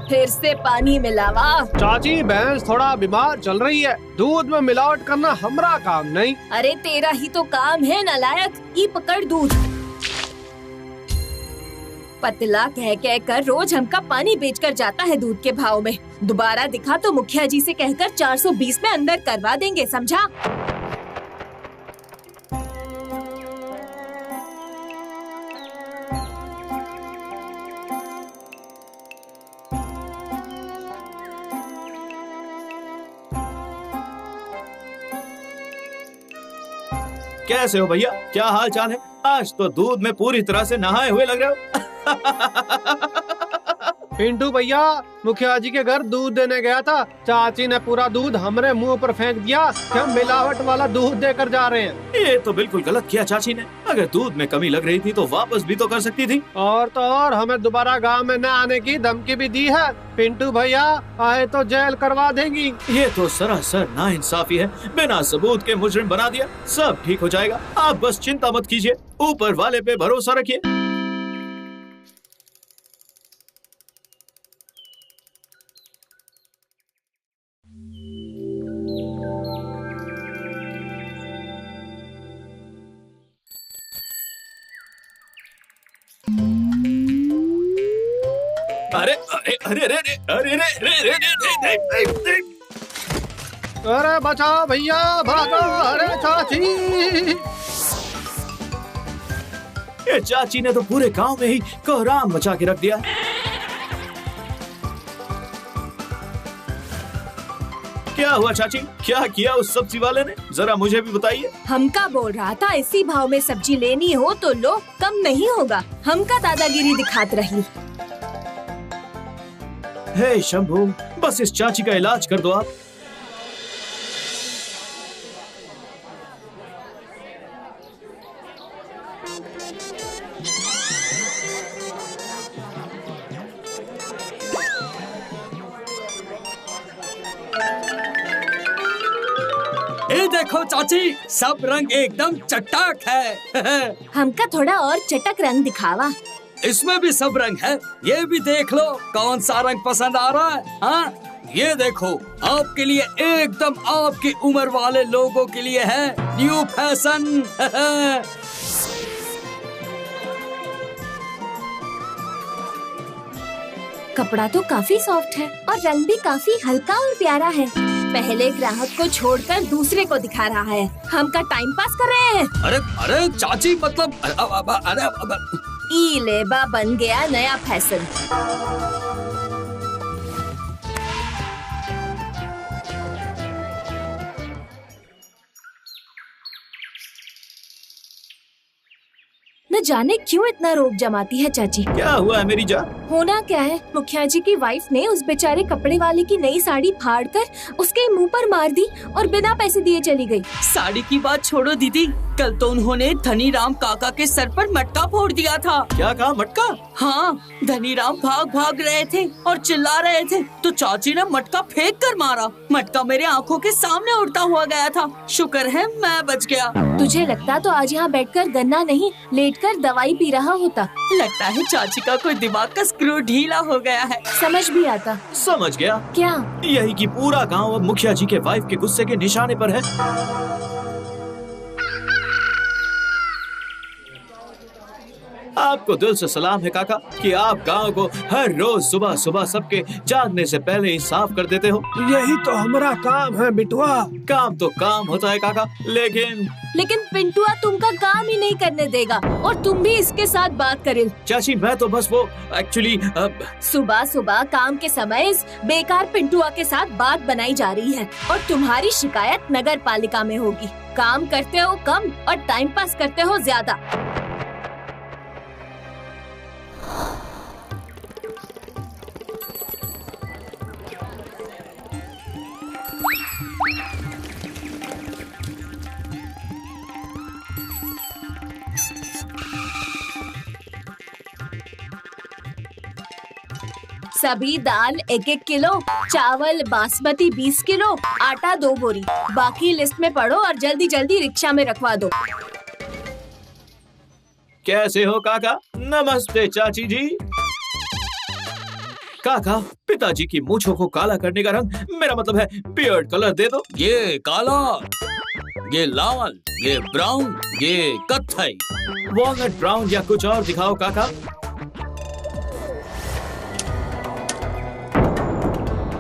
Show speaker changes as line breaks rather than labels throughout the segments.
फिर से पानी मिलावा।
चाची भैंस थोड़ा बीमार चल रही है, दूध में मिलावट करना हमारा काम नहीं।
अरे तेरा ही तो काम है नालायक, ई पकड़ दूध। पतला कह कह कर रोज हमका पानी बेचकर जाता है दूध के भाव में। दोबारा दिखा तो मुखिया जी से कहकर 420 में अंदर करवा देंगे, समझा?
कैसे हो भैया, क्या हाल चाल है? आज तो दूध में पूरी तरह से नहाए हुए लग रहे हो।
पिंटू भैया, मुखिया जी के घर दूध देने गया था, चाची ने पूरा दूध हमरे मुंह पर फेंक दिया कि हम मिलावट वाला दूध देकर जा रहे हैं।
ये तो बिल्कुल गलत किया चाची ने। अगर दूध में कमी लग रही थी तो वापस भी तो कर सकती थी।
और तो और हमें दोबारा गांव में न आने की धमकी भी दी है। पिंटू भैया आए तो जेल करवा देंगी।
ये तो सरासर नाइंसाफी है। बिना सबूत के मुजरिम बना दिया। सब ठीक हो जाएगा, आप बस चिंता मत कीजिए, ऊपर वाले पे भरोसा रखिए। अरे अरे अरे अरे अरे अरे अरे अरे
अरे बचाओ भैया, भागो। अरे चाची,
ये चाची ने तो पूरे गांव में ही कोहराम मचा के रख दिया। क्या हुआ चाची, क्या किया उस सब्जी वाले ने? जरा मुझे भी बताइए।
हमका बोल रहा था इसी भाव में सब्जी लेनी हो तो लो, कम नहीं होगा। हमका दादागिरी दिखात रही।
हे शंभू, बस इस चाची का इलाज कर दो आप।
ये देखो चाची, सब रंग एकदम चटाक है।
हमका थोड़ा और चटक रंग दिखावा।
इसमें भी सब रंग है, ये भी देख लो कौन सा रंग पसंद आ रहा है। हाँ, ये देखो आपके लिए, एकदम आपकी उम्र वाले लोगों के लिए है न्यू फैशन।
कपड़ा तो काफी सॉफ्ट है और रंग भी काफी हल्का और प्यारा है। पहले ग्राहक को छोड़कर दूसरे को दिखा रहा है। हमका टाइम पास कर रहे हैं।
अरे अरे चाची, मतलब अरे
ई लेबा बन गया नया फैशन। न जाने क्यों इतना रोब जमाती है चाची।
क्या हुआ है मेरी जान?
होना क्या है, मुखिया जी की वाइफ ने उस बेचारे कपड़े वाले की नई साड़ी फाड़कर उसके मुंह पर मार दी और बिना पैसे दिए चली गई।
साड़ी की बात छोड़ो दीदी, कल तो उन्होंने धनीराम काका के सर पर मटका फोड़ दिया था।
क्या कहा? मटका?
हाँ, धनीराम भाग रहे थे और चिल्ला रहे थे तो चाची ने मटका फेंक कर मारा। मटका मेरे आंखों के सामने उड़ता हुआ गया था। शुक्र है मैं बच गया।
तुझे लगता तो आज यहाँ बैठकर गन्ना नहीं लेटकर दवाई पी रहा होता।
लगता है चाची का कोई दिमाग का स्क्रू ढीला हो गया है।
समझ भी आता।
समझ गया।
क्या?
यही कि पूरा गांव अब मुखिया जी के वाइफ के गुस्से के निशाने पर है। आपको दिल से सलाम है काका कि आप गांव को हर रोज सुबह सुबह सबके जागने से पहले ही साफ कर देते हो।
यही तो हमारा काम है बिटुआ।
काम तो काम होता है काका, लेकिन
पिंटुआ तुमका काम ही नहीं करने देगा और तुम भी इसके साथ बात करें।
चाची मैं तो बस वो एक्चुअली
सुबह सुबह काम के समय इस बेकार पिंटुआ के साथ बात बनाई जा रही है और तुम्हारी शिकायत नगर पालिका में होगी। काम करते हो कम और टाइम पास करते हो ज्यादा। सभी दाल 1-1 किलो, चावल बासमती 20 किलो, आटा 2 बोरी। बाकी लिस्ट में पढ़ो और जल्दी जल्दी रिक्शा में रखवा दो।
कैसे हो काका? नमस्ते चाची जी। काका, पिताजी की मूंछों को काला करने का रंग, मेरा मतलब है बियर्ड कलर दे दो।
ये काला, ये लाल, ये ब्राउन, ये कत्थई।
वॉलनट ब्राउन या कुछ और दिखाओ काका।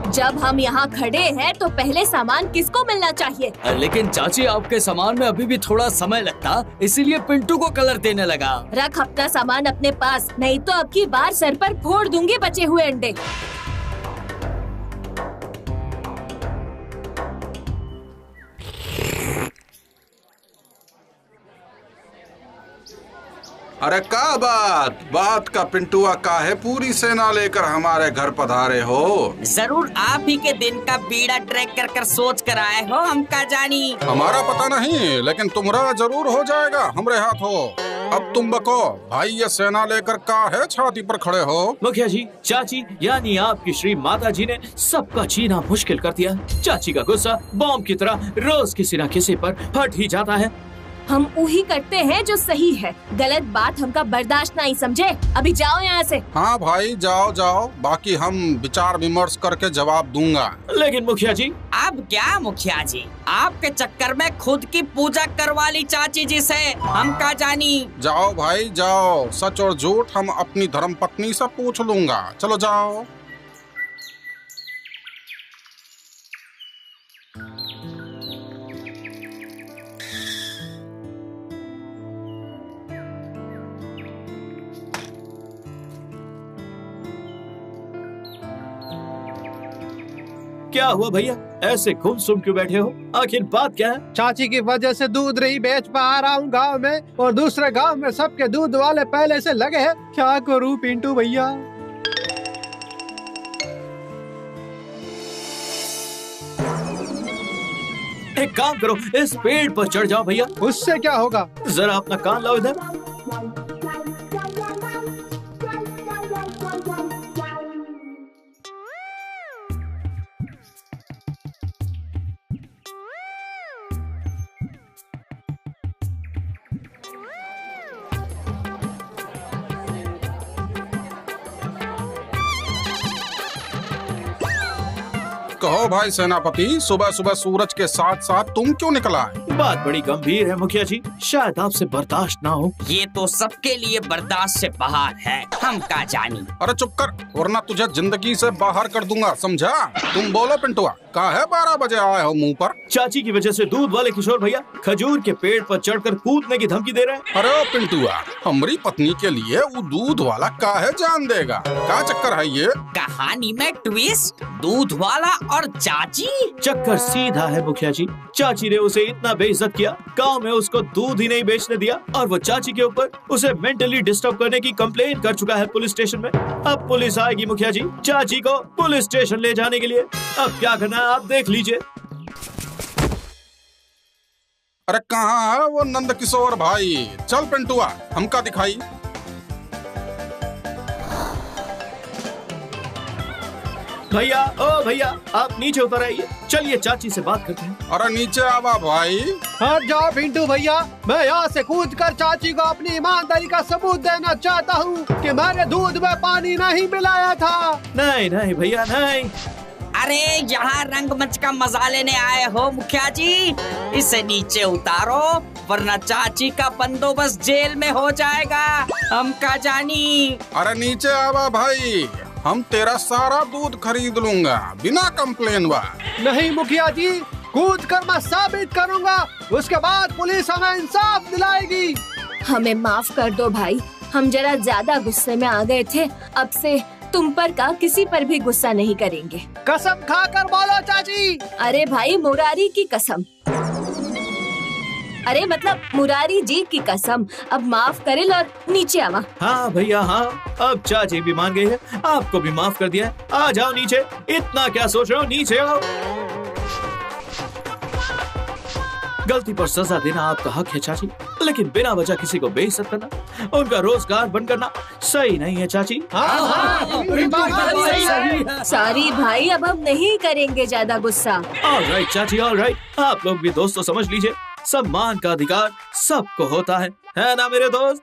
जब हम यहाँ खड़े हैं तो पहले सामान किसको मिलना चाहिए?
लेकिन चाची, आपके सामान में अभी भी थोड़ा समय लगता, इसीलिए पिंटू को कलर देने लगा।
रख अपना सामान अपने पास, नहीं तो अब की बार सर पर फोड़ दूंगी बचे हुए अंडे।
अरे का बात का पिंटुआ काहे पूरी सेना लेकर हमारे घर पधारे हो?
जरूर आप ही के दिन का बीड़ा ट्रैक कर कर सोच कर आए हो, हम का जानी।
हमारा पता नहीं, लेकिन तुम्हारा जरूर हो जाएगा हमरे हाथ हो। अब तुम बको भाई, ये सेना लेकर काहे छाती पर खड़े हो?
मुखिया जी, चाची यानी आपकी श्री माता जी ने सबका जीना मुश्किल कर दिया। चाची का गुस्सा बॉम्ब की तरह रोज किसी न किसी पर फट ही जाता है।
हम वही करते हैं जो सही है, गलत बात हमका बर्दाश्त नहीं, समझे? अभी जाओ यहाँ से।
हाँ भाई, जाओ जाओ, बाकी हम विचार विमर्श करके जवाब दूंगा।
लेकिन मुखिया जी।
अब क्या मुखिया जी, आपके चक्कर में खुद की पूजा करवा ली चाची जी से, हम का जानी।
जाओ भाई जाओ, सच और झूठ हम अपनी धर्म पत्नी से पूछ लूंगा। चलो जाओ।
क्या हुआ भैया, ऐसे गुमसुम क्यों बैठे हो? आखिर बात क्या है?
चाची की वजह से दूध नहीं बेच पा रहा हूँ गांव में, और दूसरे गांव में सबके दूध वाले पहले से लगे हैं। क्या करूँ पिंटू भैया?
एक काम करो, इस पेड़ पर चढ़ जाओ भैया।
उससे क्या होगा?
जरा अपना कान लाओ इधर।
कहो भाई सेनापति, सुबह सुबह सूरज के साथ साथ तुम क्यों निकला है?
बात बड़ी गंभीर है मुखिया जी, शायद आपसे बर्दाश्त ना हो।
ये तो सबके लिए बर्दाश्त से बाहर है, हम का जानी।
अरे चुप कर, वरना तुझे जिंदगी से बाहर कर दूंगा, समझा? तुम बोलो पिंटुआ, काहे 12 बजे आए हो मुंह पर?
चाची की वजह से दूध वाले किशोर भैया खजूर के पेड़ पर चढ़कर कूदने की धमकी दे रहे हैं।
अरे ओ पिंटुआ, हमारी पत्नी के लिए वो दूध वाला काहे जान देगा? क्या चक्कर है ये?
कहानी में ट्विस्ट, दूध वाला और चाची।
चक्कर सीधा है मुखिया जी, चाची ने उसे इतना बेइज्जत किया, गांव में उसको दूध ही नहीं बेचने दिया, और वो चाची के ऊपर उसे मेंटली डिस्टर्ब करने की कंप्लेन कर चुका है पुलिस स्टेशन में। अब पुलिस आएगी मुखिया जी चाची को पुलिस स्टेशन ले जाने के लिए। अब क्या करना है आप देख लीजिए।
अरे कहाँ है वो नंद किशोर भाई? चल पिंटुआ, हमका दिखाई।
भैया, ओ भैया, आप नीचे उतर आइए, चलिए चाची से बात करते हैं।
अरे नीचे आवा भाई।
हट जाओ पिंटू भैया, मैं यहाँ से कूदकर चाची को अपनी ईमानदारी का सबूत देना चाहता हूँ कि मैंने दूध में पानी नहीं मिलाया था।
नहीं नहीं भैया नहीं।
अरे यहाँ रंगमंच का मजा लेने आए हो मुखिया जी, इसे नीचे उतारो वरना चाची का बंदोबस्त जेल में हो जाएगा, हम का जानी।
अरे नीचे आवा भाई, हम तेरा सारा दूध खरीद लूंगा बिना कंप्लेन वा।
नहीं मुखिया जी, कूद कर मैं साबित करूंगा, उसके बाद पुलिस हमें इंसाफ दिलाएगी।
हमें माफ कर दो भाई, हम जरा ज्यादा गुस्से में आ गए थे, अब से तुम पर का किसी पर भी गुस्सा नहीं करेंगे।
कसम खाकर बोलो चाची।
अरे भाई, मुरारी की कसम, अरे मतलब मुरारी जी की कसम, अब माफ करे और नीचे आवा।
हाँ भैया हाँ, अब चाची भी मान गई है, आपको भी माफ कर दिया है। आ जाओ नीचे, इतना क्या सोच रहे हो, नीचे आओ। गलती पर सजा देना आपका हक है चाची, लेकिन बिना वजह किसी को बेइज्जत करना, उनका रोजगार बंद करना सही नहीं है चाची।
सॉरी भाई, अब हम नहीं करेंगे ज्यादा गुस्सा।
ऑलराइट चाची, ऑलराइट, आप लोग भी दोस्तों समझ लीजिए, सम्मान का अधिकार सबको होता है ना मेरे दोस्त?